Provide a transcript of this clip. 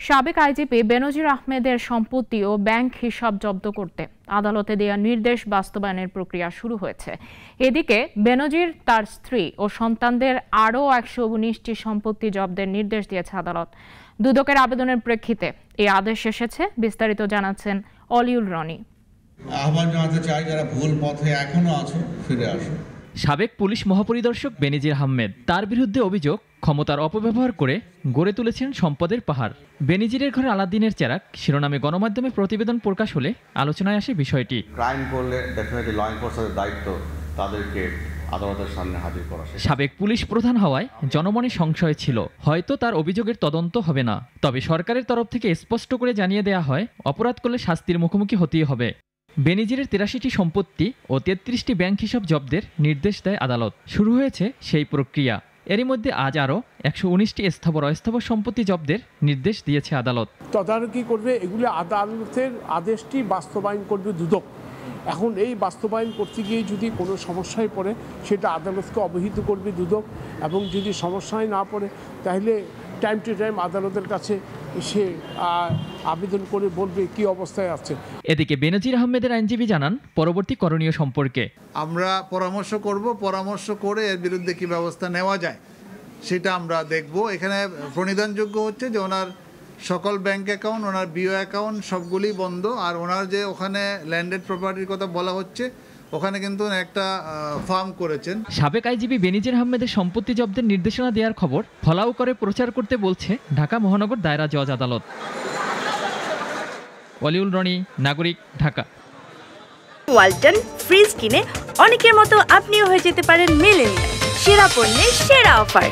সাবেক আইজিপি বেনজির আহমেদের সম্পত্তি ও ব্যাংক হিসাব জব্দ করতে আদালতে দেয়া নির্দেশ বাস্তবায়নের প্রক্রিয়া শুরু হয়েছে। এদিকে বেনজির, তার স্ত্রী ও সন্তানদের আরও 119টি সম্পত্তি জব্দের নির্দেশ দিয়েছে আদালত। দুদকের আবেদনের প্রেক্ষিতে এই আদেশ এসেছে। বিস্তারিত জানাচ্ছেন অলিউল রনি। আহ্বান জানাতে চাই, যারা ভুল পথে এখনো আছো ফিরে আসো। সাবেক পুলিশ মহাপরিদর্শক বেনজির আহমেদ, তার বিরুদ্ধে অভিযোগ ক্ষমতার অপব্যবহার করে গড়ে তুলেছেন সম্পদের পাহাড়। বেনজিরের ঘরে আলাদিনের চেরাগ শিরোনামে গণমাধ্যমে প্রতিবেদন প্রকাশ হলে আলোচনায় আসে বিষয়টি। ক্রাইম করলে ডেফিনেটলি ল এনফোর্সমেন্টের দায়িত্ব তাদেরকে আদালতের সামনে হাজির করা। সাবেক পুলিশ প্রধান হওয়ায় জনমনে সংশয় ছিল, হয়তো তার অভিযোগের তদন্ত হবে না। তবে সরকারের তরফ থেকে স্পষ্ট করে জানিয়ে দেয়া হয়, অপরাধ করলে শাস্তির মুখোমুখি হতেই হবে। বেনজিরের 83টি সম্পত্তি ও 33টি ব্যাংক হিসাব জব্দের নির্দেশ দেয় আদালত। শুরু হয়েছে সেই প্রক্রিয়া। এরই মধ্যে আজ আরও 119টি স্থাবর অস্থাবর সম্পত্তি জব্দের নির্দেশ দিয়েছে আদালত। তদারকি করবে, এগুলো আদালতের আদেশটি বাস্তবায়ন করবে দুদক। এখন এই বাস্তবায়ন করতে গিয়ে যদি কোনো সমস্যায় পড়ে সেটা আদালতকে অবহিত করবে দুদক, এবং যদি সমস্যায় না পড়ে তাহলে টাইম টু টাইম আদালতের কাছে সে আবেদন করে বলবে কি অবস্থায় আছে। এদিকে বেনজির আহমেদের আইনজীবী জানান, পরবর্তী করণীয় সম্পর্কে আমরা পরামর্শ করে এর বিরুদ্ধে কি ব্যবস্থা নেওয়া যায় সেটা আমরা দেখব। এখানে প্রণিধানযোগ্য হচ্ছে যে ওনার সকল ব্যাংক অ্যাকাউন্ট, ওনার বিও অ্যাকাউন্ট সবগুলি বন্ধ। আর ওনার যে ওখানে ল্যান্ডেড প্রপার্টির কথা বলা হচ্ছে, ওখানে কিন্তু একটা ফার্ম করেছেন। সাবেক আইজিপি বেনজির আহমেদের সম্পত্তি জব্দের নির্দেশনা দেওয়ার খবর ফলাও করে প্রচার করতে বলছে ঢাকা মহানগর দায়রা জজ আদালত। অলিউল রনি, নাগরিক, ঢাকা। ওয়ালটন ফ্রিজ কিনে অনেকের মতো আপনিও হয়ে যেতে পারেন মিলেনিয়াল। সেরা পণ্যের সেরা অফার।